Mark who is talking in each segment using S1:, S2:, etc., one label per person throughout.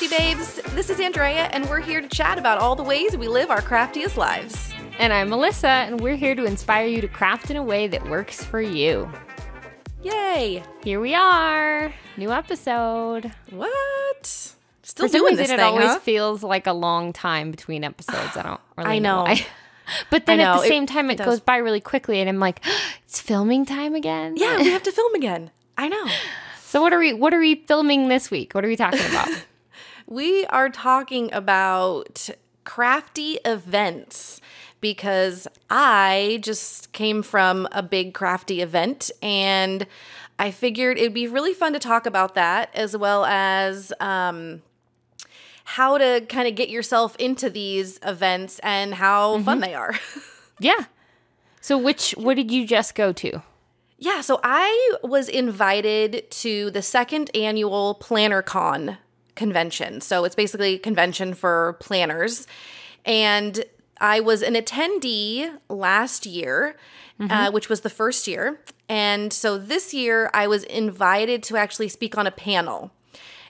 S1: Crafty Babes. This is Andrea, and we're here to chat about all the ways we live our craftiest lives.
S2: And I'm Melissa, and we're here to inspire you to craft in a way that works for you.
S1: Yay!
S2: Here we are. New episode.
S1: What? Still
S2: For some
S1: doing
S2: reason,
S1: this
S2: it
S1: thing,
S2: always
S1: huh?
S2: feels like a long time between episodes. I don't really
S1: I know.
S2: why. But then
S1: I know.
S2: at the same time, it
S1: does.
S2: goes by really quickly, and I'm like, it's filming time again?
S1: Yeah, we have to film again. I know.
S2: So what are we filming this week? What are we talking about?
S1: We are talking about crafty events because I just came from a big crafty event, and I figured it'd be really fun to talk about that, as well as how to kind of get yourself into these events and how fun they are.
S2: Yeah. So what did you just go to?
S1: Yeah, so I was invited to the second annual PlannerCon convention. So it's basically a convention for planners. And I was an attendee last year, which was the first year. And so this year I was invited to actually speak on a panel.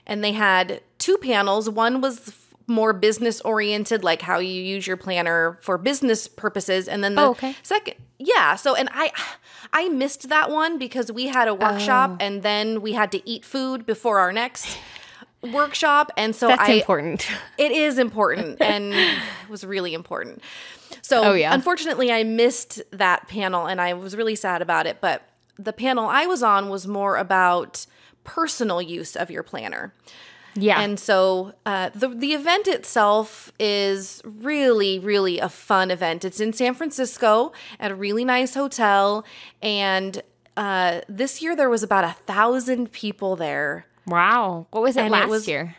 S1: And they had two panels. One was more business oriented, like how you use your planner for business purposes. And then the second, yeah. So, and I missed that one because we had a workshop and then we had to eat food before our next workshop. And so
S2: That's important.
S1: It is important and it was really important. So unfortunately I missed that panel and I was really sad about it. But the panel I was on was more about personal use of your planner.
S2: Yeah.
S1: And so the event itself is really, really a fun event. It's in San Francisco at a really nice hotel. And this year there was about 1,000 people there.
S2: Wow. What was it last year?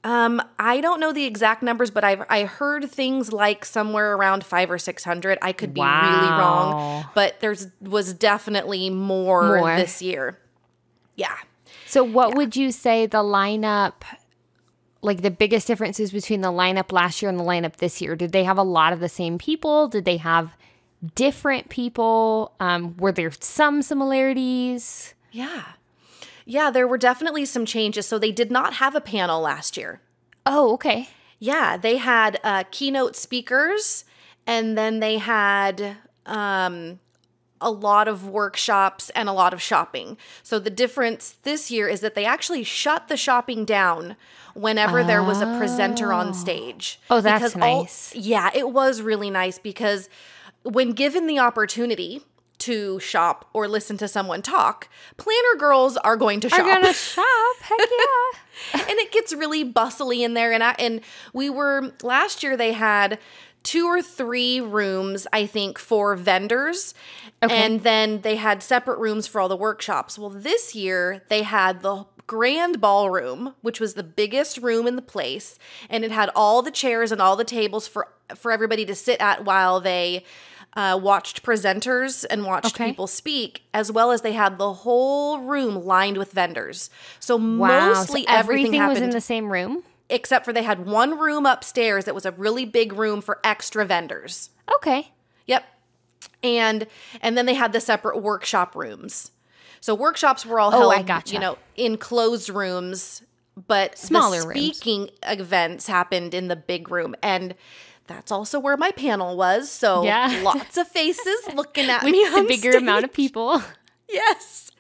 S1: I don't know the exact numbers, but I heard things like somewhere around 500 or 600. I could be really wrong, but was definitely more this year. Yeah.
S2: So what would you say the lineup, like the biggest differences between the lineup last year and the lineup this year? Did they have a lot of the same people? Did they have different people? Were there some similarities?
S1: Yeah, there were definitely some changes. So they did not have a panel last year.
S2: Oh, okay.
S1: Yeah, they had keynote speakers, and then they had a lot of workshops and a lot of shopping. So the difference this year is that they actually shut the shopping down whenever there was a presenter on stage.
S2: Oh, that's nice.
S1: Yeah, it was really nice because when given the opportunity to shop or listen to someone talk, planner girls are going to shop.
S2: Are gonna shop, heck yeah.
S1: And it gets really bustly in there. And we were, last year they had 2 or 3 rooms, I think, for vendors. Okay. And then they had separate rooms for all the workshops. Well, this year they had the grand ballroom, which was the biggest room in the place. And it had all the chairs and all the tables for everybody to sit at while they watched presenters and watched people speak, as well as they had the whole room lined with vendors. So mostly everything happened
S2: was in the same room?
S1: Except for they had one room upstairs that was a really big room for extra vendors.
S2: Okay.
S1: Yep. And then they had the separate workshop rooms. So workshops were all held, in closed rooms, but
S2: smaller
S1: the speaking events happened in the big room. And that's also where my panel was. So lots of faces looking at me on
S2: the bigger
S1: stage.
S2: Amount of people.
S1: Yes.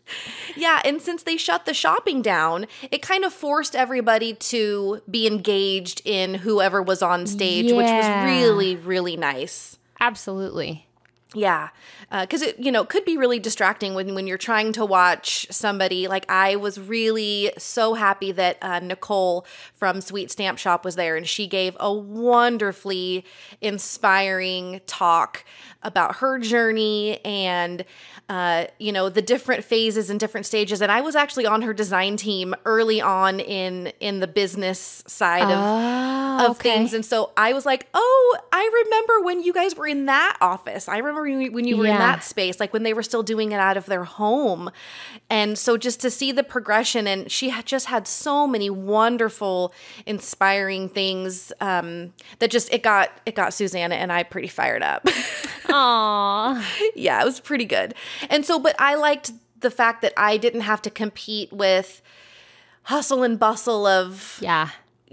S1: Yeah, and since they shut the shopping down, it kind of forced everybody to be engaged in whoever was on stage, which was really, really nice.
S2: Absolutely.
S1: Yeah, because it could be really distracting when you're trying to watch somebody. Like I was really so happy that Nicole from Sweet Stamp Shop was there, and she gave a wonderfully inspiring talk about her journey and the different phases and different stages. And I was actually on her design team early on in the business side of things. And so I was like, oh, I remember when you guys were in that office. I remember when you were in that space, like when they were still doing it out of their home. And so just to see the progression, and she had just had so many wonderful, inspiring things that just, it got Susanna and I pretty fired up.
S2: Aww.
S1: Yeah, it was pretty good. And so, but I liked the fact that I didn't have to compete with hustle and bustle of,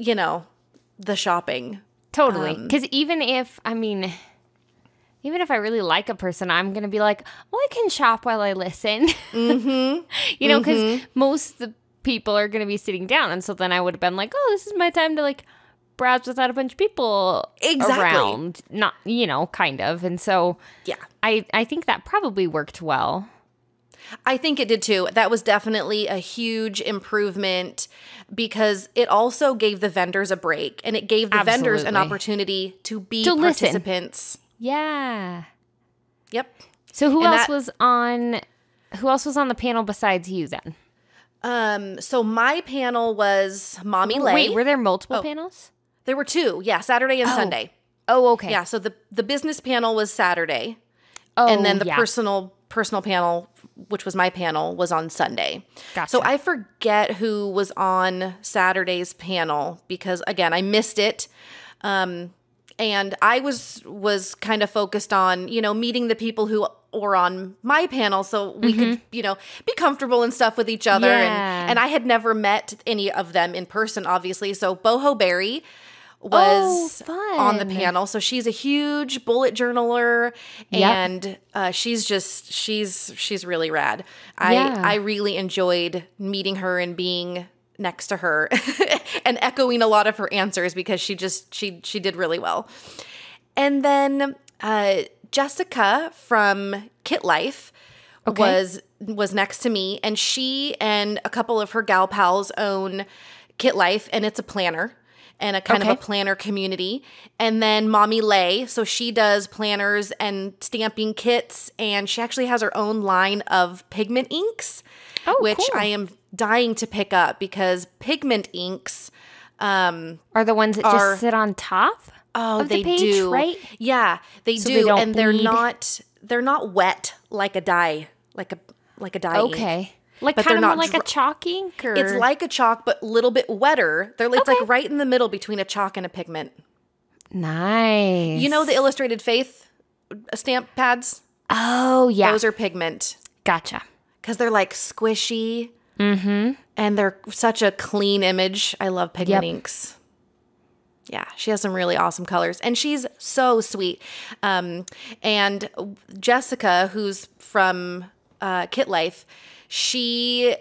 S1: you know, the shopping.
S2: Totally. Because even if I really like a person, I'm going to be like, oh, I can shop while I listen. Mm-hmm. You know, because most of the people are going to be sitting down. And so then I would have been like, oh, this is my time to like browse without a bunch of people around. Not, you know, kind of. And so
S1: yeah,
S2: I think that probably worked well.
S1: I think it did too. That was definitely a huge improvement because it also gave the vendors a break and it gave the vendors an opportunity to be participants.
S2: Listen. Yeah.
S1: Yep.
S2: So who else was on the panel besides you then?
S1: So my panel was Mommy Lay.
S2: Wait, were there multiple panels?
S1: There were two. Yeah, Saturday and Sunday.
S2: Oh, okay.
S1: Yeah, so the business panel was Saturday.
S2: Oh,
S1: and then the personal panel, which was my panel, was on Sunday.
S2: Gotcha.
S1: So I forget who was on Saturday's panel because, again, I missed it. And I was kind of focused on, you know, meeting the people who were on my panel so we could, you know, be comfortable and stuff with each other.
S2: Yeah.
S1: And I had never met any of them in person, obviously. So Boho Berry was on the panel. So she's a huge bullet journaler and she's really rad. I really enjoyed meeting her and being next to her and echoing a lot of her answers because she did really well. And then Jessica from Kit Life was next to me, and she and a couple of her gal pals own Kit Life, and it's a planner and a kind of a planner community. And then Mommy Lay, so she does planners and stamping kits, and she actually has her own line of pigment inks, which cool. I am dying to pick up because pigment inks
S2: are the ones that just sit on top.
S1: Oh,
S2: of
S1: they
S2: the page,
S1: do,
S2: right?
S1: Yeah, they do,
S2: they don't
S1: and
S2: bleed.
S1: they're not wet like a dye, like a dye.
S2: Okay.
S1: Ink.
S2: Like
S1: but
S2: kind of
S1: not
S2: like a chalk ink? Or?
S1: It's like a chalk, but a little bit wetter. It's like right in the middle between a chalk and a pigment.
S2: Nice.
S1: You know the Illustrated Faith stamp pads?
S2: Oh, yeah.
S1: Those are pigment.
S2: Gotcha.
S1: Because they're like squishy. Mm-hmm. And they're such a clean image. I love pigment inks. Yeah, she has some really awesome colors. And she's so sweet. And Jessica, who's from Kit Life, she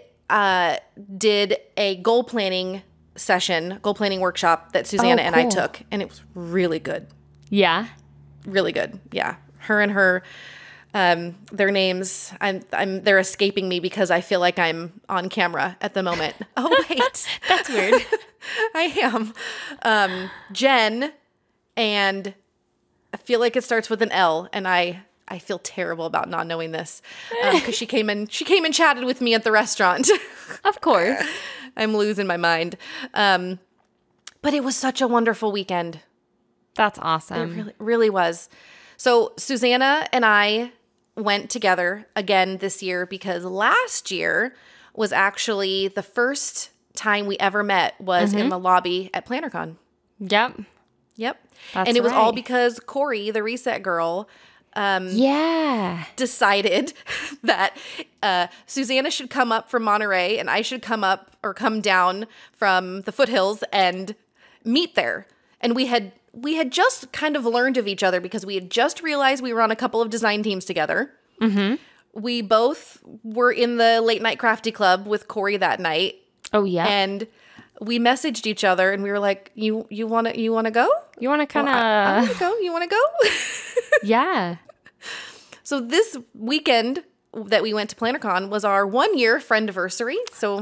S1: did a goal planning workshop that Susanna and I took. And it was really good.
S2: Yeah?
S1: Really good. Yeah. Her and her, their names, they're escaping me because I feel like I'm on camera at the moment. Oh, wait.
S2: That's weird.
S1: I am. Jen, and I feel like it starts with an L, and I feel terrible about not knowing this because she came and chatted with me at the restaurant.
S2: Of course.
S1: I'm losing my mind. But it was such a wonderful weekend.
S2: That's awesome.
S1: It really, really was. So Susanna and I went together again this year because last year was actually the first time we ever met was in the lobby at PlannerCon.
S2: Yep.
S1: That's and it was all because Corey, the reset girl, decided that Susanna should come up from Monterey and I should come down from the foothills and meet there. And we had just kind of learned of each other because we had just realized we were on a couple of design teams together. Mm-hmm. We both were in the late night crafty club with Corey that night.
S2: Oh yeah.
S1: And we messaged each other and we were like, you want to go? You want to kind of I want to go. You want to go?
S2: Yeah.
S1: So this weekend that we went to PlannerCon was our 1 year friendiversary. So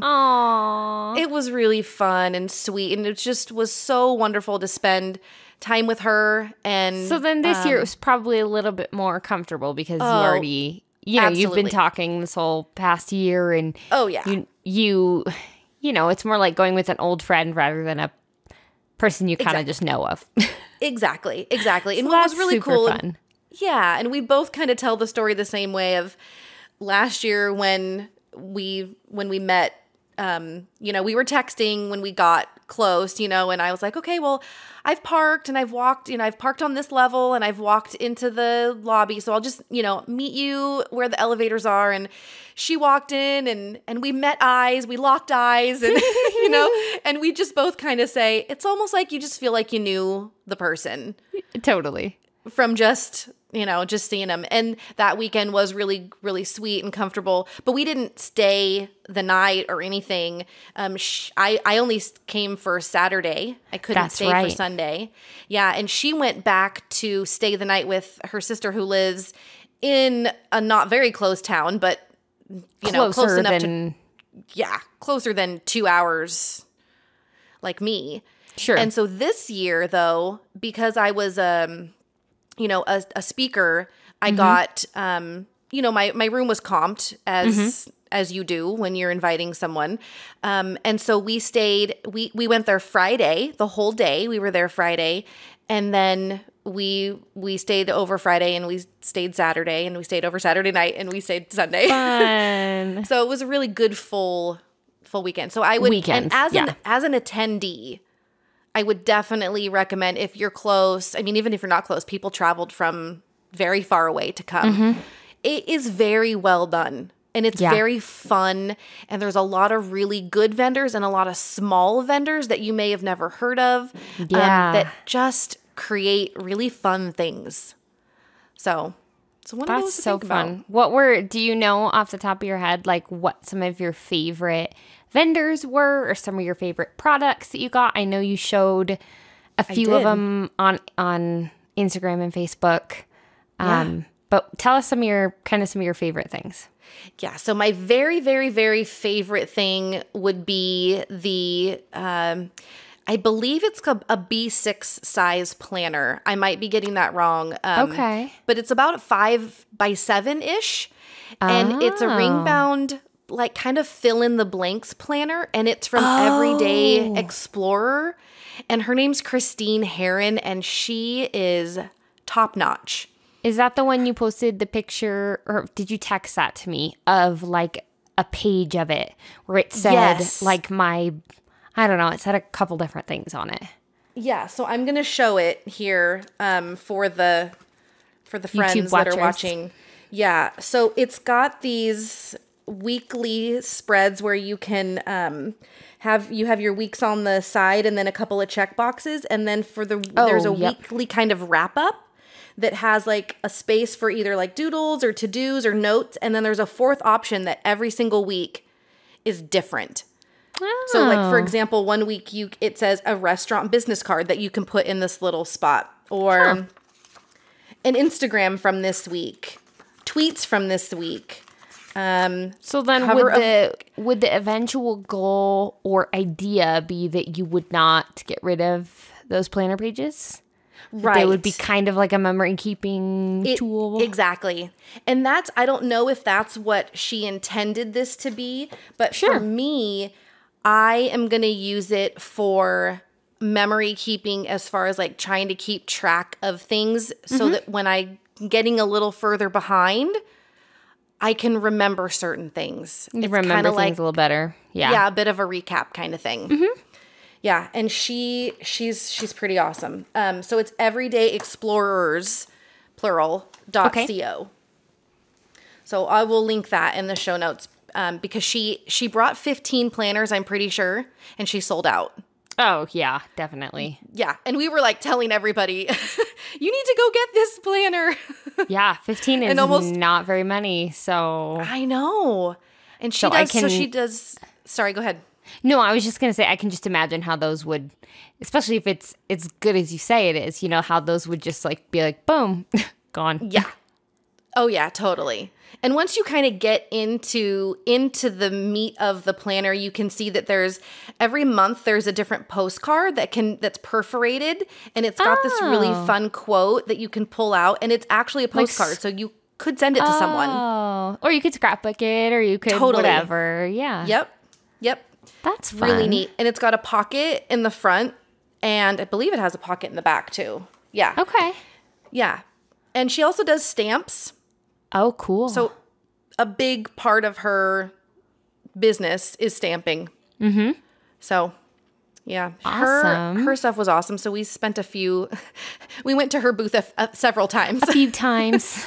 S1: it was really fun and sweet, and it just was so wonderful to spend time with her. And
S2: so then this year it was probably a little bit more comfortable because you already, you've been talking this whole past year, and you know, it's more like going with an old friend rather than a person you kind of just know of. Exactly.
S1: And
S2: so
S1: what was really cool.
S2: Fun.
S1: Yeah. And we both kind of tell the story the same way of last year when we met we were texting when we got close, and I was like, okay, well, I've parked and I've walked, I've parked on this level and I've walked into the lobby. So I'll just, meet you where the elevators are. And she walked in and we met eyes, we locked eyes and, and we just both kind of say, it's almost like you just feel like you knew the person.
S2: Totally. From
S1: just seeing them. And that weekend was really, really sweet and comfortable. But we didn't stay the night or anything. I only came for Saturday. I couldn't stay for Sunday. Yeah, and she went back to stay the night with her sister who lives in a not very close town, but, close enough closer than 2 hours like me.
S2: Sure.
S1: And so this year, though, because I was a speaker, I got, my room was comped as you do when you're inviting someone. And so we stayed, we went there Friday, the whole day. We were there Friday. And then we stayed over Friday and we stayed Saturday and we stayed over Saturday night and we stayed Sunday.
S2: Fun.
S1: So it was a really good full weekend. So I would, and as an attendee, I would definitely recommend if you're close. I mean, even if you're not close, people traveled from very far away to come. It is very well done and it's very fun. And there's a lot of really good vendors and a lot of small vendors that you may have never heard of that just create really fun things. So one of those to think about.
S2: What do you know off the top of your head, like what some of your favorite vendors were or some of your favorite products that you got? I know you showed a few of them on Instagram and Facebook. But tell us some of your favorite things.
S1: Yeah. So my very, very, very favorite thing would be the, I believe it's a B6 size planner. I might be getting that wrong.
S2: Okay.
S1: But it's about 5x7-ish. And it's a ring bound, like kind of fill in the blanks planner. And it's from Everyday Explorer. And her name's Christine Heron. And she is top notch.
S2: Is that the one you posted the picture, or did you text that to me, of like a page of it where it said like I don't know, it said a couple different things on it.
S1: Yeah, so I'm going to show it here for the friends that are watching. Yeah, so it's got these weekly spreads where you can have your weeks on the side and then a couple of check boxes, and then there's a weekly kind of wrap up that has like a space for either like doodles or to-dos or notes. And then there's a fourth option that every single week is different. Oh. So like, for example, one week it says a restaurant business card that you can put in this little spot, or an Instagram from this week, tweets from this week.
S2: So then would the eventual goal or idea be that you would not get rid of those planner pages? Right. They would be kind of like a memory keeping tool.
S1: Exactly. And I don't know if that's what she intended this to be, but for me, I am going to use it for memory keeping as far as like trying to keep track of things so that when I'm getting a little further behind, I can remember certain things.
S2: You remember things like, a little better. Yeah.
S1: Yeah, a bit of a recap kind of thing. Yeah, and she's pretty awesome. So it's Everyday Explorers, plural.co. So I will link that in the show notes because she brought 15 planners, I'm pretty sure, and she sold out.
S2: Oh, yeah, definitely.
S1: Yeah, and we were like telling everybody, you need to go get this planner.
S2: Yeah, 15 is almost not very many, so.
S1: I know. And she does, sorry, go ahead.
S2: No, I was just going to say, I can just imagine how those would, especially if it's as good as you say it is, how those would just like be like, boom, gone.
S1: Yeah. Oh, yeah, totally. And once you kind of get into the meat of the planner, you can see that every month there's a different postcard that's perforated, and it's got this really fun quote that you can pull out, and it's actually a postcard, so you could send it to someone.
S2: Or you could scrapbook it, or you could whatever. Yeah.
S1: Yep.
S2: That's fun.
S1: Really neat. And it's got a pocket in the front, and I believe it has a pocket in the back too. Yeah.
S2: Okay.
S1: Yeah. And she also does stamps.
S2: Oh, cool.
S1: So a big part of her business is stamping. So yeah,
S2: Awesome.
S1: her stuff was awesome. So we spent we went to her booth several times.
S2: A few times.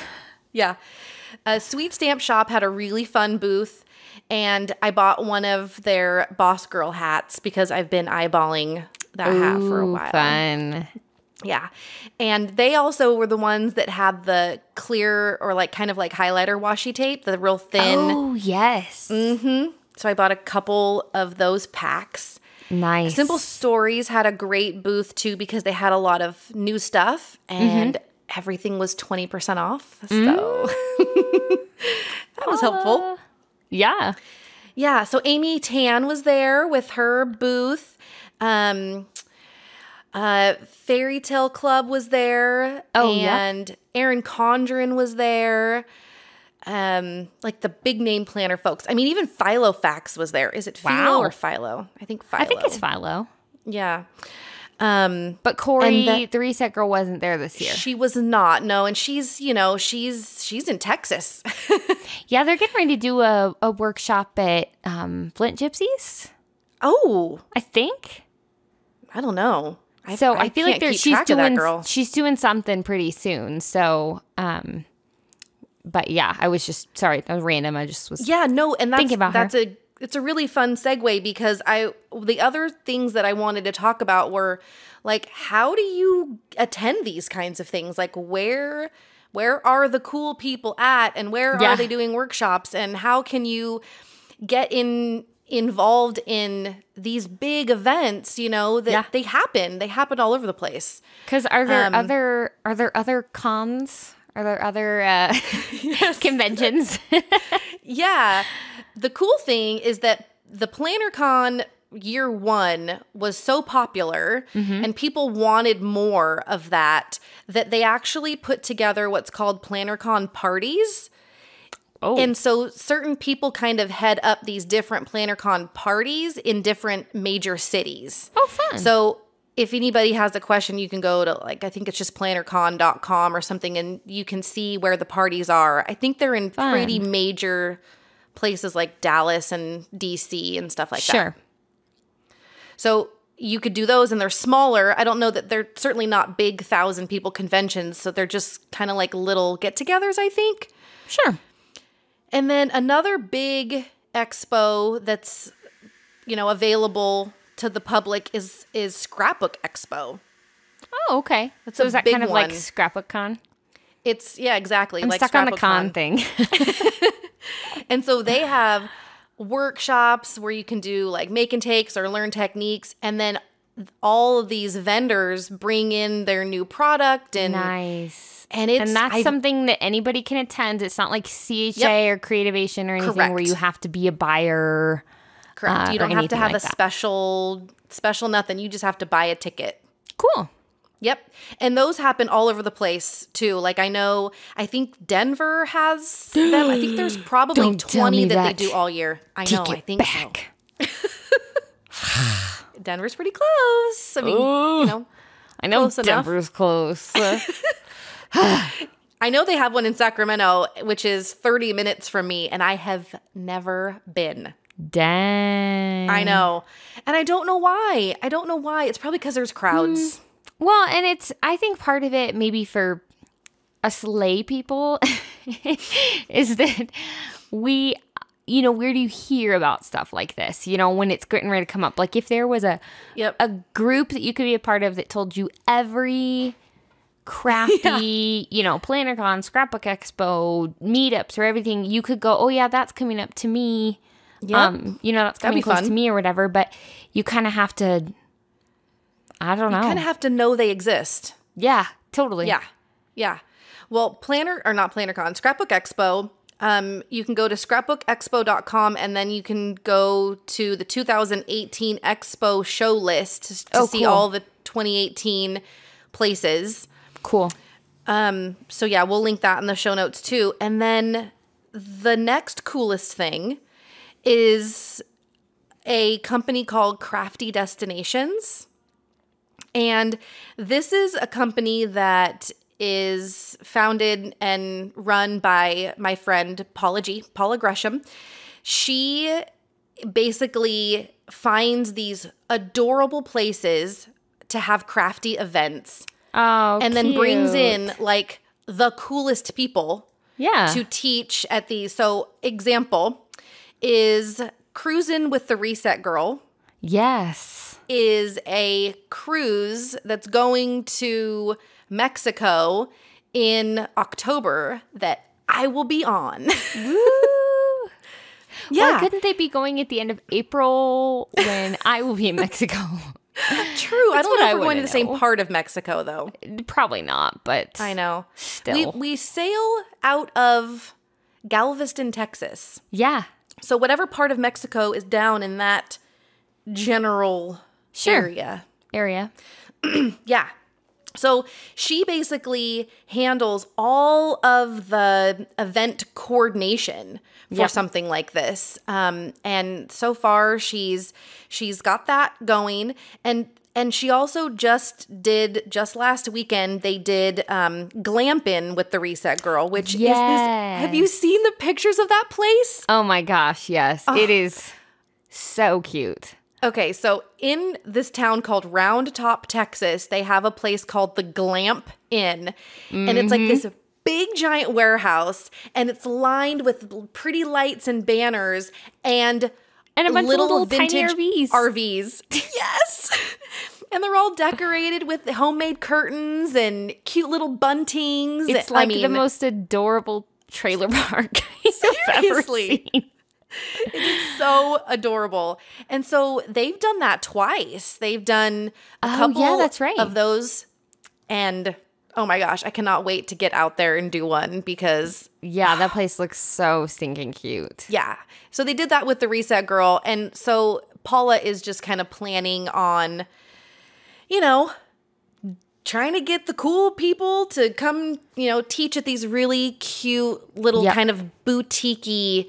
S1: Yeah. Sweet Stamp Shop had a really fun booth, and I bought one of their Boss Girl hats because I've been eyeballing that hat for a while.
S2: Fun.
S1: Yeah. And they also were the ones that had the clear or like kind of like highlighter washi tape, the real thin.
S2: Oh, yes.
S1: So I bought a couple of those packs.
S2: Nice.
S1: Simple Stories had a great booth too because they had a lot of new stuff and everything was 20% off. So that was helpful.
S2: Yeah.
S1: Yeah. So Amy Tan was there with her booth. Fairy Tale Club was there.
S2: Oh,
S1: and Erin Condren was there. Like the big name planner folks. I mean, even Filofax was there. Is it Philo or Philo? I think Philo.
S2: I think it's Philo.
S1: Yeah.
S2: But Corey, the Reset Girl, wasn't there this year.
S1: She was not. No, and she's in Texas.
S2: Yeah, they're getting ready to do a workshop at Flint Gypsies.
S1: Oh,
S2: I think.
S1: I don't know.
S2: I feel like she's doing something pretty soon. So, but yeah, I was just sorry, that was random. I just was
S1: and
S2: thinking about her.
S1: It's a really fun segue because the other things that I wanted to talk about were like, how do you attend these kinds of things? Like where are the cool people at, and where are they doing workshops, and how can you get involved in these big events, that they happen all over the place.
S2: Because are there other cons? Are there other conventions?
S1: Yeah. The cool thing is that the PlannerCon year 1 was so popular and people wanted more of that they actually put together what's called PlannerCon parties. Oh. And so certain people kind of head up these different PlannerCon parties in different major cities.
S2: Oh, fun.
S1: So if anybody has a question, you can go to I think it's just plannercon.com or something, and you can see where the parties are. I think they're in pretty major places like Dallas and DC and stuff like that. Sure. So you could do those, and they're smaller. I don't know that they're certainly not big 1,000 people conventions. So they're just kind of like little get-togethers, I think.
S2: Sure.
S1: And then another big expo that's, available to the public is Scrapbook Expo.
S2: Oh, okay. So is that kind of like Scrapbook Con?
S1: It's, exactly.
S2: I'm like stuck on the con thing.
S1: And so they have workshops where you can do like make and takes or learn techniques. And then all of these vendors bring in their new product. And
S2: nice.
S1: And
S2: that's something that anybody can attend. It's not like CHA or Creativation or anything where you have to be a buyer.
S1: Correct. You don't have to have a special nothing. You just have to buy a ticket.
S2: Cool.
S1: Yep. And those happen all over the place too. Like I think Denver has them. I think there's probably 20 that they do all year. I know. I think so. Denver's pretty close. I mean,
S2: I know Denver's close.
S1: I know they have one in Sacramento, which is 30 minutes from me, and I have never been.
S2: Dang.
S1: I know. And I don't know why. It's probably because there's crowds.
S2: Well, and I think part of it maybe for us lay people is that we, where do you hear about stuff like this? When it's getting ready to come up. Like if there was a group that you could be a part of that told you every crafty, PlannerCon, Scrapbook Expo, meetups or everything, you could go, oh yeah, that's coming up to me. Yep. That's coming close to me or whatever, but you kind of have to, I don't know. You
S1: kind of have to know they exist.
S2: Yeah, totally.
S1: Yeah. Well, Scrapbook Expo, you can go to scrapbookexpo.com and then you can go to the 2018 Expo show list to see all the 2018 places.
S2: Cool.
S1: So yeah, we'll link that in the show notes too. And then the next coolest thing is a company called Crafty Destinations. And this is a company that is founded and run by my friend Paula Gresham. She basically finds these adorable places to have crafty events.
S2: Oh,
S1: and then brings in like the coolest people to teach at these. So example is Cruisin' with the Reset Girl.
S2: Yes.
S1: Is a cruise that's going to Mexico in October that I will be on.
S2: Woo! Why couldn't they be going at the end of April when I will be in Mexico?
S1: True. I don't know if we're going to the same part of Mexico, though.
S2: Probably not, but
S1: I know.
S2: Still.
S1: We sail out of Galveston, Texas.
S2: Yeah.
S1: So whatever part of Mexico is down in that general area. Yeah. So she basically handles all of the event coordination for something like this. And so far she's got that going. And she also just last weekend, they did Glampin' with the Reset Girl, which is this. Have you seen the pictures of that place?
S2: Oh my gosh, yes. It is so cute.
S1: Okay, so in this town called Round Top, Texas, they have a place called the Glamp Inn. And it's like this big giant warehouse, and it's lined with pretty lights and banners and
S2: a bunch
S1: little
S2: of little
S1: vintage
S2: tiny
S1: RVs. Yes. And they're all decorated with homemade curtains and cute little buntings.
S2: It's like the most adorable trailer park I've ever seen.
S1: It is so adorable. And so they've done that twice. They've done a couple
S2: that's right.
S1: of those. And oh my gosh, I cannot wait to get out there and do one because
S2: that place looks so stinking cute.
S1: Yeah. So they did that with the Reset Girl. And so Paula is just kind of planning on, trying to get the cool people to come, teach at these really cute little kind of boutique-y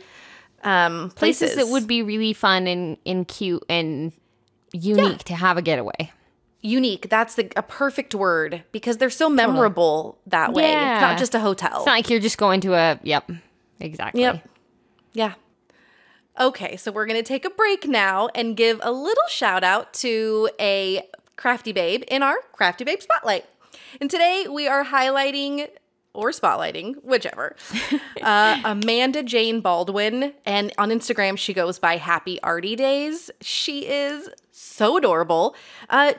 S2: places that would be really fun and cute and unique to have a getaway.
S1: Unique. That's a perfect word because they're so memorable that way. It's not just a hotel.
S2: It's not like you're just going to exactly.
S1: Yep. Yeah. Okay, so we're going to take a break now and give a little shout out to a Crafty Babe in our Crafty Babe Spotlight. And today we are highlighting or spotlighting, whichever, Amanda-Jayne Baldwin. And on Instagram, she goes by Happy Arty Days. She is so adorable.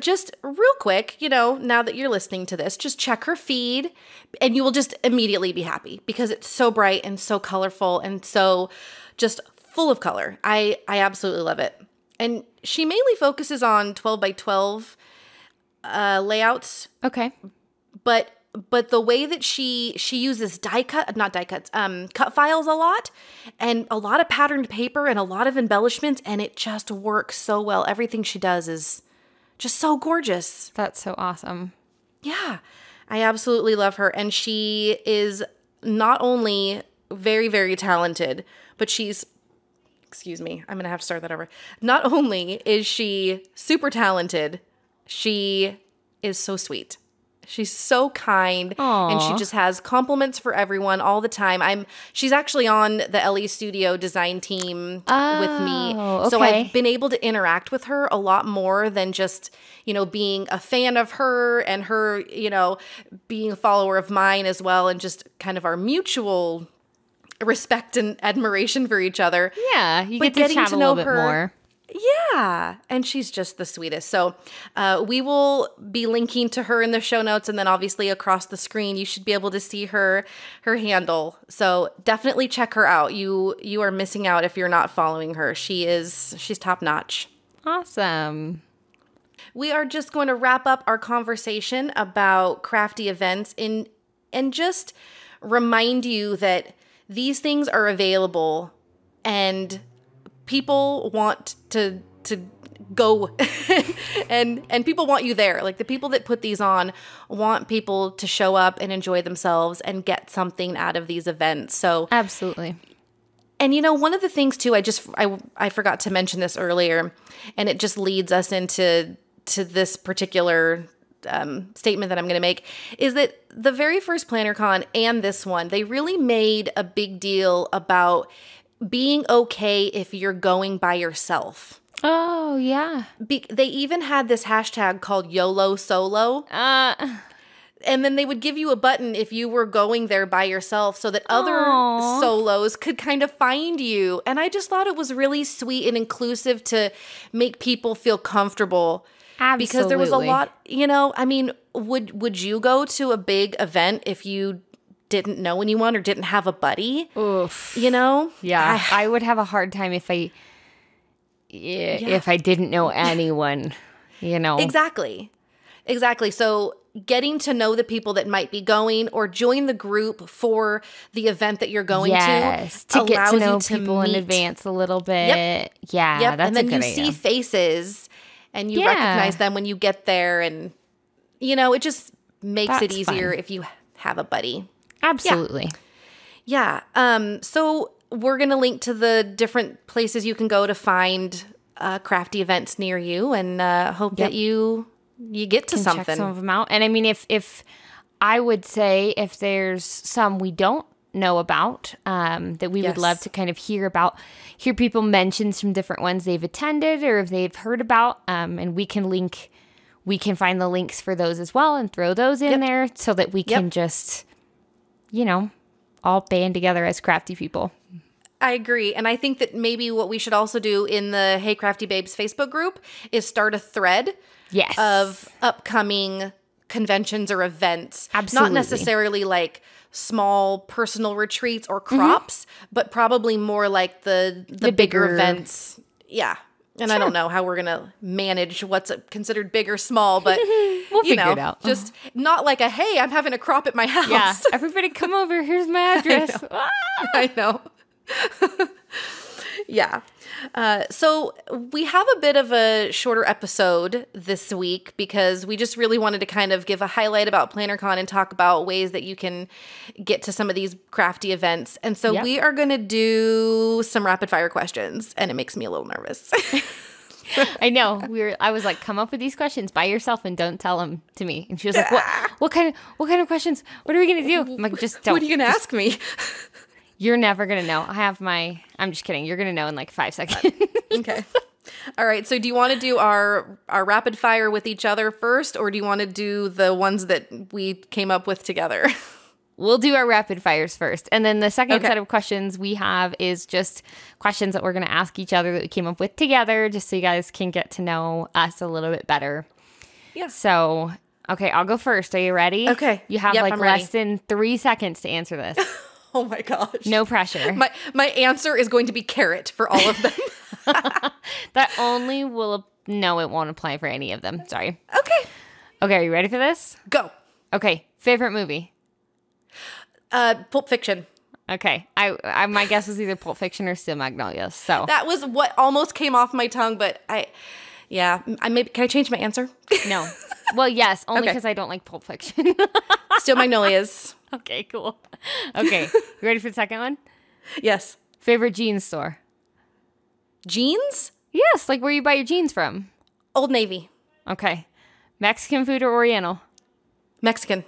S1: Just real quick, now that you're listening to this, just check her feed and you will just immediately be happy because it's so bright and so colorful and so just full of color. I absolutely love it. And she mainly focuses on 12 by 12 layouts.
S2: Okay.
S1: But the way that she uses cut files a lot and a lot of patterned paper and a lot of embellishments, and it just works so well. Everything she does is just so gorgeous.
S2: That's so awesome.
S1: Yeah, I absolutely love her. And she is not only very, very talented, but excuse me, I'm going to have to start that over. Not only is she super talented, she is so sweet. She's so kind.
S2: Aww.
S1: And she just has compliments for everyone all the time. She's actually on the LE Studio design team with me.
S2: Okay.
S1: So I've been able to interact with her a lot more than just, being a fan of her and her, being a follower of mine as well, and just kind of our mutual respect and admiration for each other.
S2: Yeah, you get to chat a little bit more.
S1: Yeah, and she's just the sweetest. So we will be linking to her in the show notes, and then obviously across the screen you should be able to see her handle. So definitely check her out. You are missing out if you're not following her. She's top notch.
S2: Awesome.
S1: We are just going to wrap up our conversation about crafty events and just remind you that these things are available and people want to go and people want you there. Like the people that put these on want people to show up and enjoy themselves and get something out of these events. So
S2: absolutely.
S1: And one of the things too, I forgot to mention this earlier, and it just leads us into this particular statement that I'm going to make, is that the very first PlannerCon and this one, they really made a big deal about being okay if you're going by yourself.
S2: Oh, yeah.
S1: They even had this hashtag called YOLO Solo. And then they would give you a button if you were going there by yourself so that other solos could kind of find you. And I just thought it was really sweet and inclusive to make people feel comfortable.
S2: Absolutely.
S1: Because there was a lot, you know, I mean, would you go to a big event if you didn't know anyone or didn't have a buddy?
S2: Oof.
S1: You know?
S2: Yeah. I would have a hard time if I didn't know anyone, you know?
S1: Exactly. So getting to know the people that might be going or join the group for the event that you're going
S2: to get to know people in advance a little bit.
S1: Yep.
S2: Yeah, that's a good idea.
S1: And then you see faces and you recognize them when you get there, and you know, it just makes it easier if you have a buddy.
S2: Absolutely.
S1: Yeah. So we're going to link to the different places you can go to find crafty events near you, and hope that you get to something.
S2: Check some of them out. And I mean, if I would say if there's some we don't know about that we would love to kind of hear people mention some different ones they've attended or if they've heard about, and we can find the links for those as well and throw those in there so that we can just, you know, all band together as crafty people.
S1: I agree. And I think that maybe what we should also do in the Hey Crafty Babes Facebook group is start a thread of upcoming conventions or events.
S2: Absolutely.
S1: Not necessarily like small personal retreats or crops, but probably more like the bigger events. Yeah. And I don't know how we're going to manage what's considered big or small, but
S2: we'll figure it out.
S1: Just not like hey, I'm having a crop at my house.
S2: Yeah. Everybody come over. Here's my address.
S1: I know. Yeah. So we have a bit of a shorter episode this week because we just really wanted to kind of give a highlight about PlannerCon and talk about ways that you can get to some of these crafty events. And so we are going to do some rapid fire questions, and it makes me a little nervous.
S2: I know. I was like, come up with these questions by yourself and don't tell them to me. And she was like, what kind of questions? What are we going to do? I'm like, just don't.
S1: What are you going to ask me?
S2: You're never going to know. I'm just kidding. You're going to know in like 5 seconds.
S1: Okay. All right. So do you want to do our rapid fire with each other first, or do you want to do the ones that we came up with together?
S2: We'll do our rapid fires first. And then the second set of questions we have is just questions that we're going to ask each other that we came up with together, just so you guys can get to know us a little bit better. Yeah. So, okay, I'll go first. Are you ready?
S1: Okay.
S2: You have less than 3 seconds to answer this.
S1: Oh my gosh.
S2: No pressure.
S1: My answer is going to be carrot for all of them.
S2: That only will... No, it won't apply for any of them. Sorry.
S1: Okay.
S2: Okay, are you ready for this?
S1: Go.
S2: Okay, favorite movie?
S1: Pulp Fiction.
S2: Okay. I my guess was either Pulp Fiction or Steel Magnolias. So
S1: that was what almost came off my tongue, but can I change my answer?
S2: No. Well, yes, only because I don't like Pulp Fiction.
S1: Steel Magnolias.
S2: Okay, cool. Okay, you ready for the second one?
S1: Yes.
S2: Favorite jeans store?
S1: Jeans?
S2: Yes, like where you buy your jeans from.
S1: Old Navy.
S2: Okay. Mexican food or Oriental?
S1: Mexican.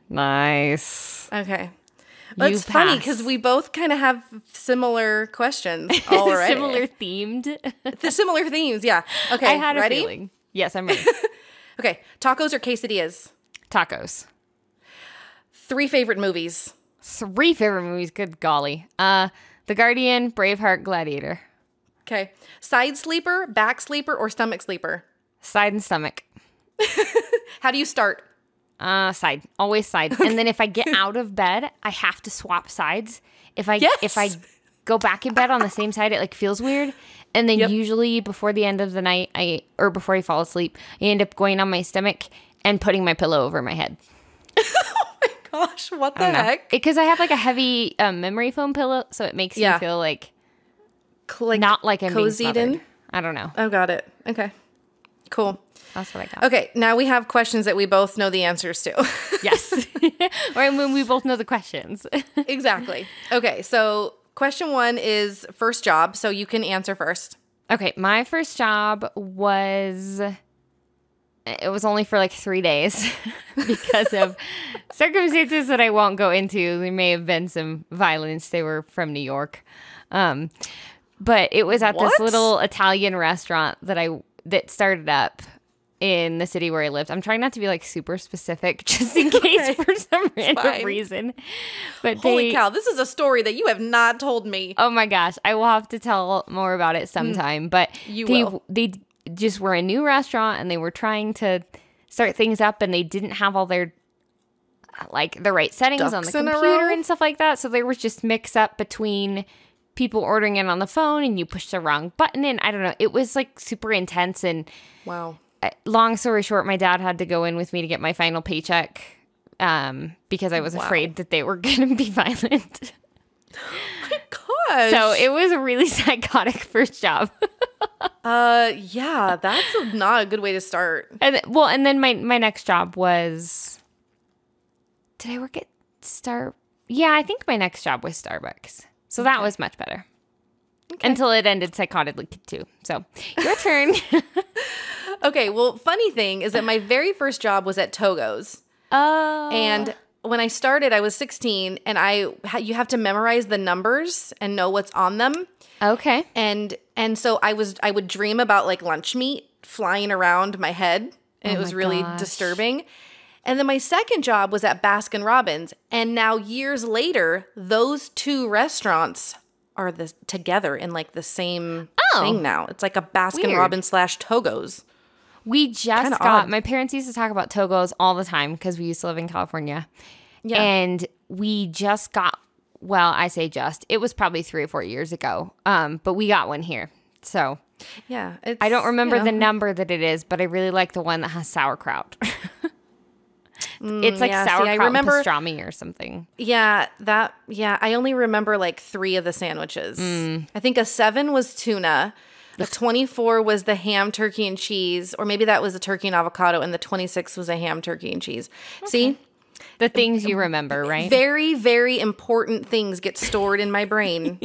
S2: Nice.
S1: Okay. Well, it's funny because we both kind of have similar questions already.
S2: Similar themed.
S1: The similar themes, yeah. Okay,
S2: I had
S1: ready?
S2: a feeling. Yes, I'm ready.
S1: Okay, tacos or quesadillas?
S2: Tacos.
S1: 3 favorite movies.
S2: 3 favorite movies, good golly. The Guardian, Braveheart, Gladiator.
S1: Okay. Side sleeper, back sleeper, or stomach sleeper?
S2: Side and stomach.
S1: How do you start?
S2: Side. Always side. Okay. And then if I get out of bed, I have to swap sides. If I go back in bed on the same side, it like feels weird. And then usually before the end of the night, or before I fall asleep, I end up going on my stomach and putting my pillow over my head.
S1: Oh my gosh, what the heck?
S2: Because I have like a heavy memory foam pillow, so it makes me feel like not like I'm being smothered. I don't know.
S1: Oh, got it. Okay. Cool.
S2: That's what I got.
S1: Okay, now we have questions that we both know the answers to.
S2: Yes. Or when we both know the questions.
S1: Exactly. Okay, so question 1 is first job, so you can answer first.
S2: Okay, my first job was... It was only for like 3 days because of circumstances that I won't go into. There may have been some violence. They were from New York. But it was at this
S1: What?
S2: little Italian restaurant that started up in the city where I lived. I'm trying not to be like super specific just in case for some random
S1: fine.
S2: reason. But
S1: Holy cow, this is a story that you have not told me.
S2: oh my gosh, I will have to tell more about it sometime. But they just were a new restaurant and they were trying to start things up and they didn't have all their like the right settings on the
S1: Ducks in a
S2: computer
S1: row?
S2: and stuff like that. So there was just mix up between people ordering it on the phone and you pushed the wrong button in. I don't know. It was like super intense and
S1: Wow.
S2: long story short, my dad had to go in with me to get my final paycheck because I was afraid that they were going to be violent.
S1: My gosh.
S2: So it was a really psychotic first job.
S1: Yeah, that's not a good way to start.
S2: And then my next job was, did I work at Yeah, I think my next job was Starbucks. So that was much better.
S1: Okay.
S2: Until it ended psychotically too. So your turn.
S1: Okay, well, funny thing is that my very first job was at Togo's.
S2: Oh.
S1: And when I started, I was 16, and you have to memorize the numbers and know what's on them.
S2: Okay.
S1: And so I would dream about like lunch meat flying around my head, and it was really disturbing. And then my second job was at Baskin Robbins, and now years later, those two restaurants are together in like the same thing now. It's like a Baskin Robbins / Togo's.
S2: We just
S1: Kinda
S2: got,
S1: odd.
S2: my parents used to talk about Togo's all the time because we used to live in California.
S1: Yeah.
S2: And we just got, well, I say just, it was probably 3 or 4 years ago. But we got one here. So
S1: Yeah.
S2: I don't remember the number that it is, but I really like the one that has sauerkraut. It's like sauerkraut and pastrami or something.
S1: Yeah, I only remember like 3 of the sandwiches. I think a 7 was tuna. The 24 was the ham, turkey, and cheese. Or maybe that was the turkey and avocado. And the 26 was a ham, turkey, and cheese. Okay. See?
S2: The things you remember, right?
S1: Very, very important things get stored in my brain.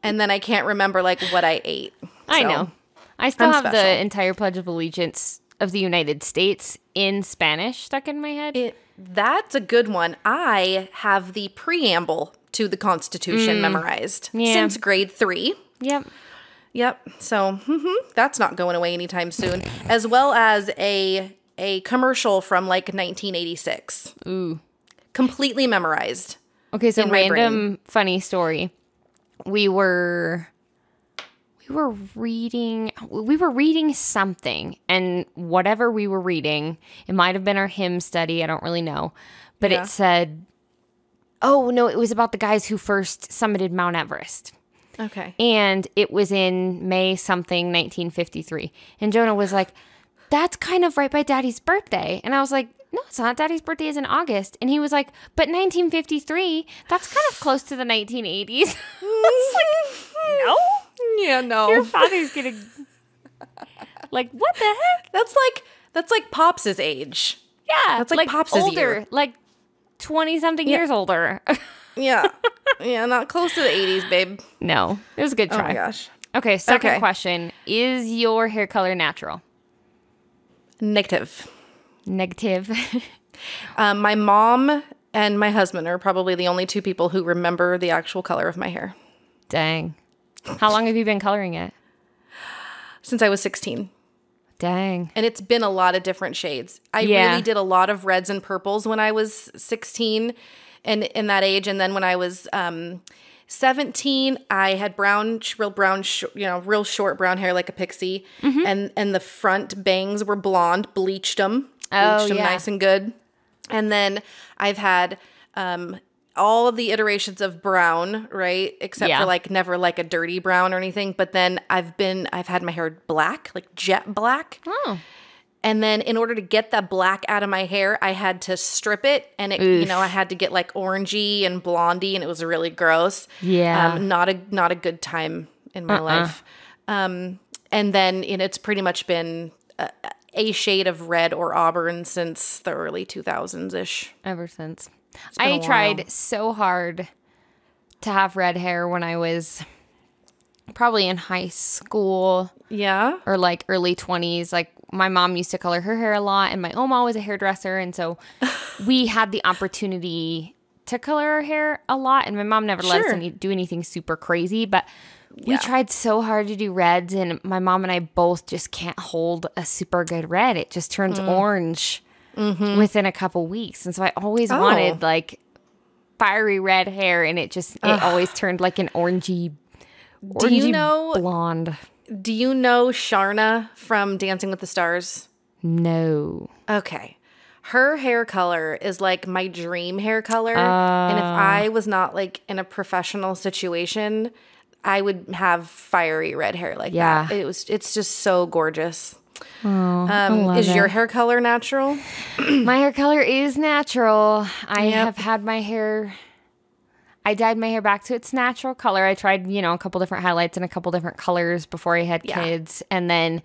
S1: And then I can't remember like what I ate.
S2: I know. I still have
S1: special.
S2: the entire Pledge of Allegiance of the United States in Spanish stuck in my head.
S1: That's a good one. I have the preamble to the Constitution memorized since grade 3.
S2: Yep.
S1: So that's not going away anytime soon. As well as a commercial from like 1986.
S2: Ooh.
S1: Completely memorized.
S2: Okay, so
S1: in my
S2: random funny story. We were reading something, and whatever we were reading, it might have been our hymn study, I don't really know, but it said, oh no, it was about the guys who first summited Mount Everest.
S1: Okay.
S2: And it was in May something 1953. And Jonah was like, that's kind of right by Daddy's birthday. And I was like, no, it's not. Daddy's birthday is in August. And he was like, but 1953, that's kind of close to the 1980s. I was like, no.
S1: Yeah, no.
S2: Your father's gonna like, what the heck?
S1: That's like Pops' age.
S2: Yeah,
S1: That's like Pops'
S2: older,
S1: year.
S2: like 20-something years older.
S1: Yeah. Yeah, not close to the 80s, babe.
S2: No, it was a good try.
S1: Oh my gosh.
S2: Okay, second question. Is your hair color natural?
S1: Negative.
S2: My
S1: My mom and my husband are probably the only 2 people who remember the actual color of my hair.
S2: Dang. How long have you been coloring it?
S1: Since I was 16.
S2: Dang.
S1: And it's been a lot of different shades. I really did a lot of reds and purples when I was 16 and in that age. And then when I was 17, I had real short brown hair like a pixie. And the front bangs were blonde, bleached them nice and good. And then I've had all of the iterations of brown, right? Except for like never like a dirty brown or anything. But then I've had my hair black, like jet black.
S2: Oh.
S1: And then in order to get that black out of my hair, I had to strip it. And it, I had to get like orangey and blondie, and it was really gross.
S2: Yeah.
S1: Not a good time in my life. And then it's pretty much been a shade of red or auburn since the early 2000s-ish.
S2: Ever since. I tried so hard to have red hair when I was probably in high school.
S1: Yeah.
S2: Or like early 20s. Like my mom used to color her hair a lot, and my oma was a hairdresser. And so we had the opportunity to color our hair a lot, and my mom never let us do anything super crazy, but we tried so hard to do reds, and my mom and I both just can't hold a super good red. It just turns orange within a couple weeks, and so I always wanted like fiery red hair, and it always turned like an orangey blonde.
S1: Do you know Sharna from Dancing with the Stars?
S2: No.
S1: Okay. Her hair color is like my dream hair color. And if I was not like in a professional situation, I would have fiery red hair like that. It's just so gorgeous. Is your hair color natural?
S2: My hair color is natural. I have had my hair... I dyed my hair back to its natural color. I tried, a couple different highlights and a couple different colors before I had kids. And then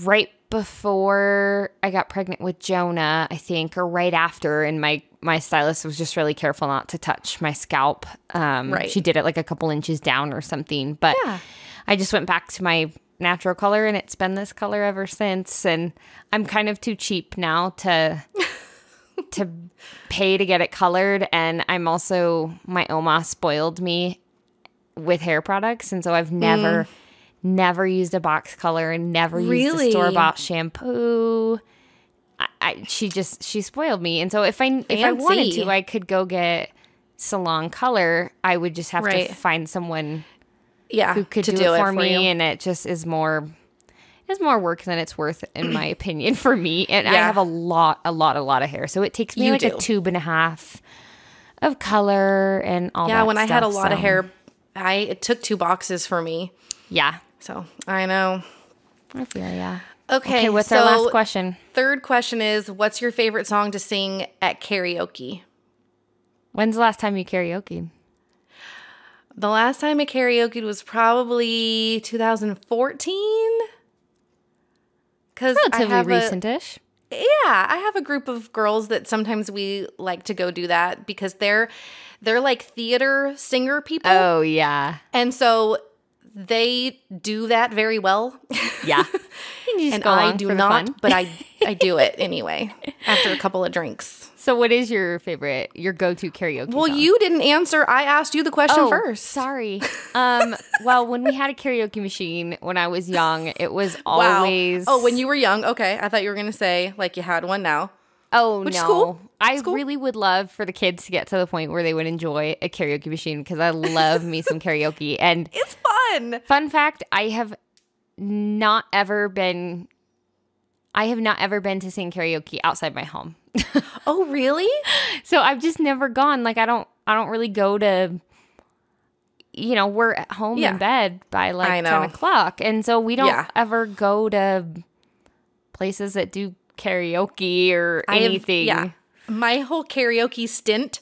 S2: right before I got pregnant with Jonah, I think, or right after, and my stylist was just really careful not to touch my scalp. She did it like a couple inches down or something. But I just went back to my natural color, and it's been this color ever since. And I'm kind of too cheap now to pay to get it colored, and I'm also, my Oma spoiled me with hair products, and so I've never used a box color and never used a store-bought shampoo. She spoiled me, and so if I wanted to, I could go get salon color. I would just have to find someone who could do it for me, and it just is more... It's more work than it's worth, in my opinion, for me. And I have a lot of hair. So it takes me a tube and a half of color and all that stuff. Yeah, when I had a lot of hair, it took 2 boxes for me. Yeah. So, I know. I feel, yeah.
S1: Okay,
S2: what's our last question?
S1: Third question is, what's your favorite song to sing at karaoke?
S2: When's the last time you karaoke'd?
S1: The last time I karaoke'd was probably 2014.
S2: Relatively recent-ish.
S1: Yeah, I have a group of girls that sometimes we like to go do that because they're like theater singer people.
S2: Oh, yeah.
S1: And so they do that very well.
S2: Yeah.
S1: And I do not, but I do it anyway after a couple of drinks.
S2: So what is your go-to karaoke
S1: Well,
S2: song?
S1: you didn't answer. I asked you the question first.
S2: Sorry. Well, when we had a karaoke machine when I was young, it was always...
S1: Wow. Oh, when you were young. Okay. I thought you were going to say like you had one now.
S2: Oh, which no. Is cool. I really would love for the kids to get to the point where they would enjoy a karaoke machine because I love me some karaoke. And
S1: it's fun.
S2: Fun fact, I have not ever been to sing karaoke outside my home.
S1: Oh, really?
S2: So I've just never gone. Like I don't really go to, we're at home in bed by like 10 o'clock. And so we don't ever go to places that do karaoke or anything.
S1: My whole karaoke stint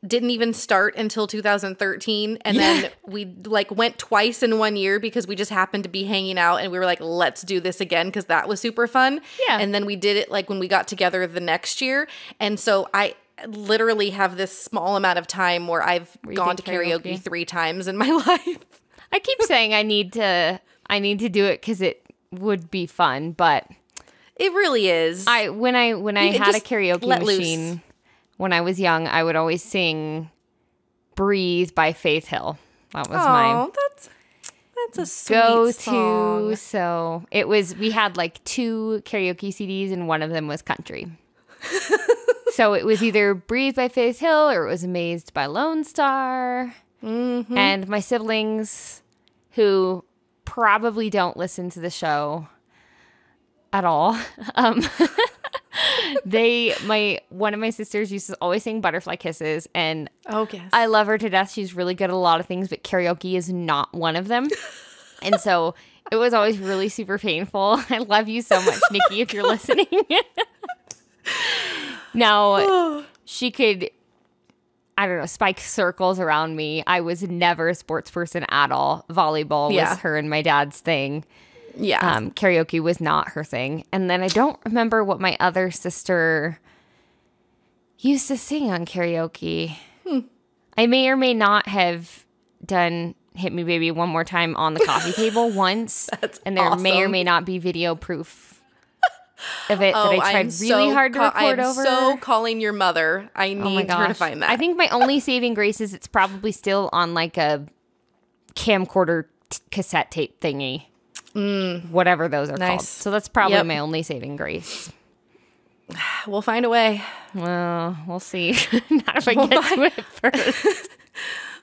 S1: didn't even start until 2013, and then we went twice in 1 year because we just happened to be hanging out and we were like, let's do this again because that was super fun. And then we did it when we got together the next year, and so I literally have this small amount of time where I've gone to karaoke 3 times in my life.
S2: I keep saying I need to do it because it would be fun, but
S1: it really is.
S2: When I had a karaoke machine. Loose. When I was young, I would always sing "Breathe" by Faith Hill. That was
S1: that's a sweet go-to
S2: song. So it was. We had 2 karaoke CDs, and one of them was country. So it was either "Breathe" by Faith Hill or it was "Amazed" by Lone Star. Mm-hmm. And my siblings, who probably don't listen to the show at all. One of my sisters used to always sing Butterfly Kisses, and I love her to death. She's really good at a lot of things, but karaoke is not one of them. And so it was always really super painful. I love you so much, Nikki, if you're listening. Now, she could, spike circles around me. I was never a sports person at all. Volleyball was her and my dad's thing. Yeah. Karaoke was not her thing. And then I don't remember what my other sister used to sing on karaoke. I may or may not have done Hit Me Baby One More Time on the coffee table once.
S1: That's
S2: and there
S1: awesome.
S2: may or may not be video proof of it that I tried really hard to record over.
S1: I'm so calling your mother. I need her to find that.
S2: I think my only saving grace is it's probably still on like a camcorder cassette tape thingy. Whatever those are called. So that's probably my only saving grace.
S1: We'll find a way.
S2: Well, we'll see. Not if I get to it first.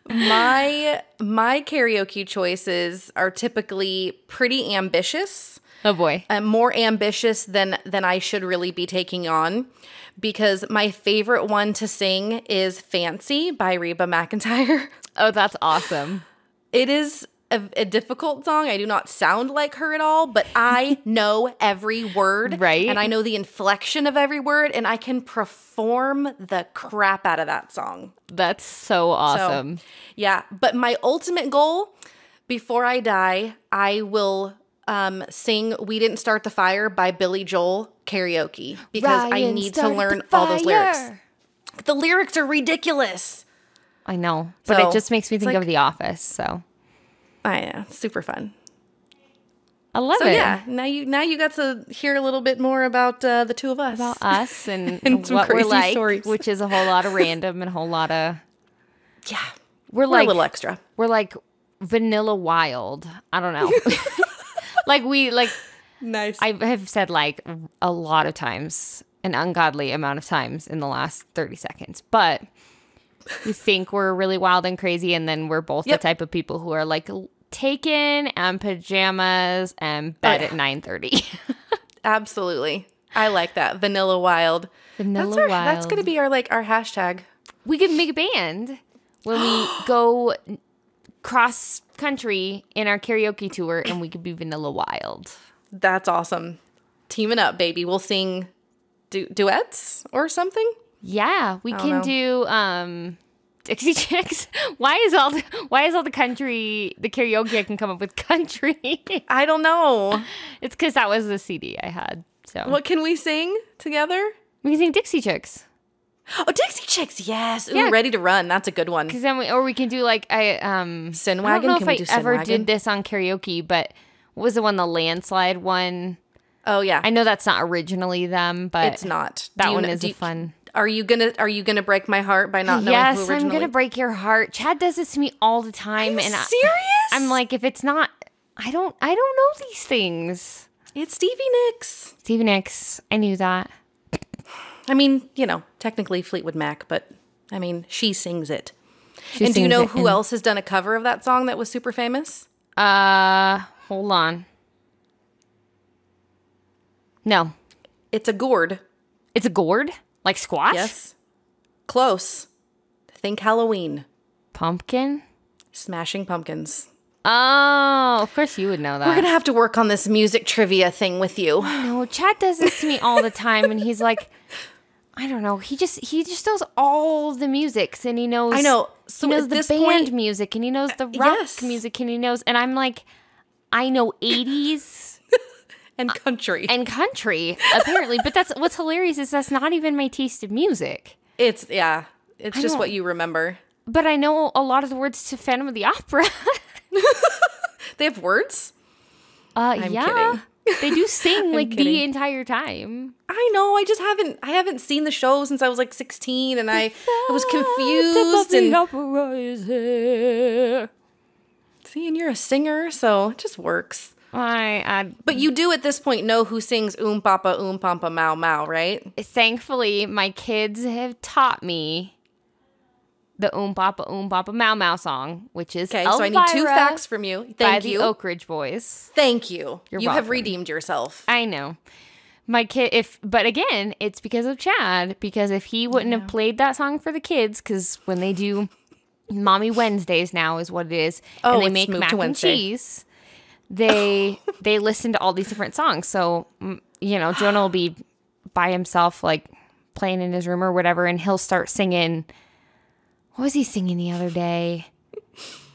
S1: My karaoke choices are typically pretty ambitious.
S2: Oh boy.
S1: More ambitious than I should really be taking on, because my favorite one to sing is Fancy by Reba McEntire.
S2: Oh, that's awesome.
S1: It is a difficult song. I do not sound like her at all, but I know every word.
S2: Right.
S1: And I know the inflection of every word, and I can perform the crap out of that song.
S2: That's so awesome.
S1: So, yeah. But my ultimate goal, before I die, I will sing We Didn't Start the Fire by Billy Joel karaoke, because I need to learn all those lyrics. The lyrics are ridiculous.
S2: I know, but it just makes me think of The Office, so.
S1: I know, super fun.
S2: I love it.
S1: So yeah, now you got to hear a little bit more about the two of us.
S2: About us and,
S1: and
S2: what we're like,
S1: stories.
S2: Which is a whole lot of random and a whole lot of...
S1: Yeah,
S2: we're
S1: a little extra.
S2: We're like Vanilla Wild. I don't know.
S1: Nice.
S2: I have said like a lot of times, an ungodly amount of times in the last 30 seconds, but... We think we're really wild and crazy, and then we're both the type of people who are like taken and pajamas and bed at 9:30.
S1: Absolutely. I like that. Vanilla Wild.
S2: Wild.
S1: That's going to be our hashtag.
S2: We could make a band when we go cross country in our karaoke tour, and we could be Vanilla Wild.
S1: That's awesome. Teaming up, baby. We'll sing duets or something.
S2: Yeah, we can do Dixie Chicks. Why is all the country, the karaoke I can come up with country?
S1: I don't know.
S2: It's because that was the CD I had. So
S1: what can we sing together?
S2: We can sing Dixie Chicks.
S1: Oh, Dixie Chicks, yes. Ooh, Ready to Run. That's a good one.
S2: Because then we can do like
S1: Sin Wagon.
S2: I don't know
S1: can
S2: if
S1: we
S2: I
S1: do
S2: ever
S1: Sin Wagon?
S2: did this on karaoke, but what was the one, the landslide one?
S1: Oh yeah.
S2: I know that's not originally them, but
S1: it's not.
S2: That one is fun.
S1: Are you gonna break my heart by not knowing who originally?
S2: Yes, I'm gonna break your heart. Chad does this to me all the time,
S1: Are you serious?
S2: I'm like, if it's not, I don't know these things.
S1: It's Stevie Nicks.
S2: Stevie Nicks. I knew that.
S1: I mean, technically Fleetwood Mac, but I mean, she sings it.
S2: She
S1: and do you
S2: sings
S1: know
S2: it
S1: who else has done a cover of that song that was super famous?
S2: Hold on. No.
S1: It's a gourd.
S2: It's a gourd? Like squash?
S1: Yes. Close. Think Halloween.
S2: Pumpkin?
S1: Smashing Pumpkins.
S2: Oh, of course you would know that.
S1: We're going to have to work on this music trivia thing with you.
S2: No, Chad does this to me all the time, and he's like, I don't know. He just knows all the musics, and he knows.
S1: I know. So
S2: he knows
S1: at
S2: the
S1: this
S2: band
S1: point,
S2: music, and he knows the rock
S1: yes.
S2: music, and he knows. And I'm like, I know 80s
S1: and country
S2: apparently. But that's what's hilarious is that's not even my taste of music.
S1: It's just what you remember.
S2: But I know a lot of the words to Phantom of the Opera.
S1: They have words? I'm
S2: yeah.
S1: kidding.
S2: They do sing like the entire time.
S1: I know. I haven't seen the show since I was like 16, and I was confused. And see, and you're a singer, so it just works. But you do at this point know who sings Papa Mau Mau, right?
S2: Thankfully, my kids have taught me the Papa Mau Mau song, which is
S1: okay.
S2: Elvira
S1: So I need 2 facts from you. Thank you.
S2: The Oak Ridge Boys.
S1: Thank you.
S2: You're
S1: you
S2: welcome.
S1: have redeemed yourself.
S2: I know. My kid, but again, it's because of Chad. Because if he wouldn't have played that song for the kids, because when they do Mommy Wednesdays now is what it is, and they make mac and cheese, they listen to all these different songs. So Jonah will be by himself, like playing in his room or whatever, and he'll start singing. What was he singing the other day?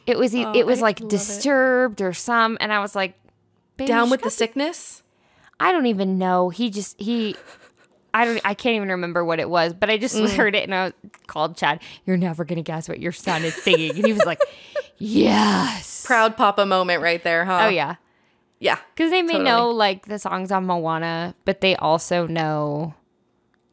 S2: It was like Disturbed or some, and I was like,
S1: Down with the Sickness?
S2: I don't even know. I can't even remember what it was, but I just heard it and I called Chad. You're never going to guess what your son is singing. And he was like, yes.
S1: Proud Papa moment right there, huh?
S2: Oh, yeah.
S1: Yeah.
S2: Because they may
S1: totally.
S2: know, like, the songs on Moana, but they also know,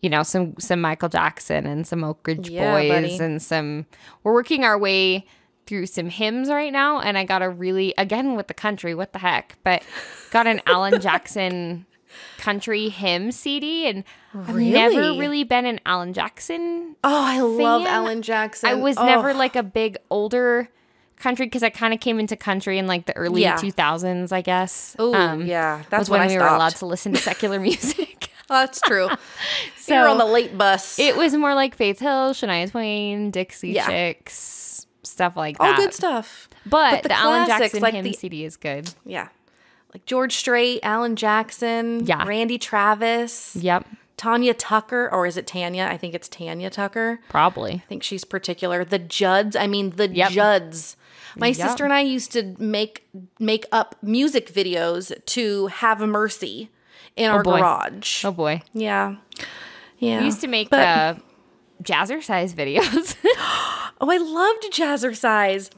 S2: you know, some Michael Jackson and some Oak Ridge Boys
S1: buddy.
S2: and we're working our way through some hymns right now. And I got a really, again with the country, what the heck, but got an Alan Jackson country hymn CD. And I've never really been an Alan Jackson
S1: I love
S2: fan.
S1: Alan Jackson.
S2: I was never like a big older country because I kind of came into country in like the early 2000s, I guess.
S1: Oh, yeah. That's
S2: when
S1: when
S2: we were allowed to listen to secular music.
S1: That's true.
S2: So
S1: you're on the late bus.
S2: It was more like Faith Hill, Shania Twain, Dixie Chicks, stuff like that.
S1: All good stuff.
S2: But the Alan
S1: classics,
S2: Jackson
S1: like
S2: hymn
S1: the-
S2: CD is good.
S1: Yeah. Like George Strait, Alan Jackson, Randy Travis,
S2: Yep,
S1: Tanya Tucker, or is it Tanya? I think it's Tanya Tucker.
S2: probably.
S1: I think she's particular. The Judds. I mean, the Judds. My sister and I used to make up music videos to Have Mercy in our garage.
S2: Oh boy.
S1: Yeah. Yeah.
S2: We used to make jazzercise videos.
S1: Oh, I loved Jazzercise.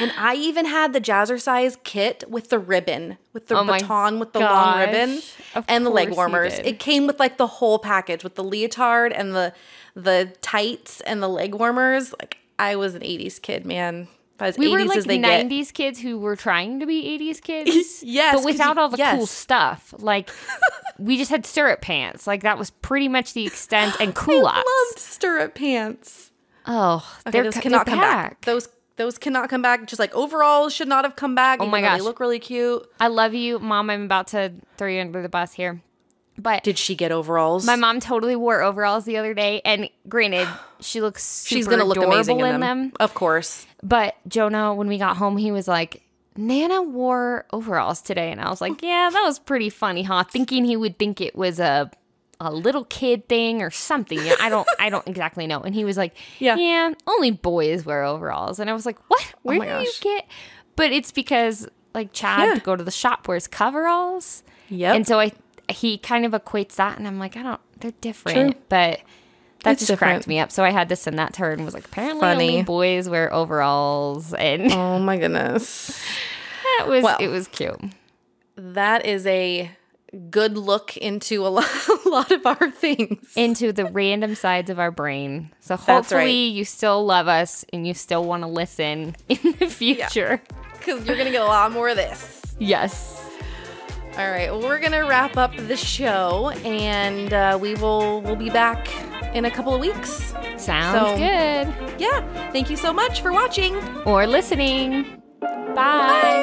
S1: And I even had the Jazzercise kit with the ribbon, with the baton with the long ribbon and the leg warmers. It came with like the whole package with the leotard and the tights and the leg warmers. Like I was an 80s kid, man.
S2: We were
S1: 80s
S2: like
S1: as they
S2: 90s kids who were trying to be 80s kids.
S1: Yes.
S2: But without all the cool stuff. Like, we just had stirrup pants. Like, that was pretty much the extent. And culottes.
S1: I loved stirrup pants.
S2: Oh,
S1: okay, those cannot come back. Those cannot come back. Just like overalls should not have come back.
S2: Oh my gosh.
S1: They look really cute.
S2: I love you, Mom. I'm about to throw you under the bus here. But
S1: did she get overalls?
S2: My mom totally wore overalls the other day, and granted, she looks super
S1: She's gonna look amazing
S2: in them.
S1: Of course.
S2: But Jonah, when we got home, he was like, Nana wore overalls today, and I was like, yeah, that was pretty funny, huh? Thinking he would think it was a little kid thing or something. You know, I don't exactly know. And he was like, yeah, only boys wear overalls. And I was like, what? Where do you get? But it's because like Chad to go to the shop wears coveralls.
S1: Yep.
S2: And so he kind of equates that, and I'm like, they're different. True. But that just cracked me up. So I had to send that to her and was like, apparently only boys wear overalls. And
S1: oh my goodness.
S2: It was cute.
S1: That is a good look into a lot of our things.
S2: Into the random sides of our brain. So hopefully you still love us and you still want to listen in the future.
S1: Because you're going to get a lot more of this.
S2: Yes.
S1: All right, well, we're gonna wrap up the show, and we'll be back in a couple of weeks.
S2: Sounds good.
S1: Yeah, thank you so much for watching
S2: or listening. Bye.
S1: Bye.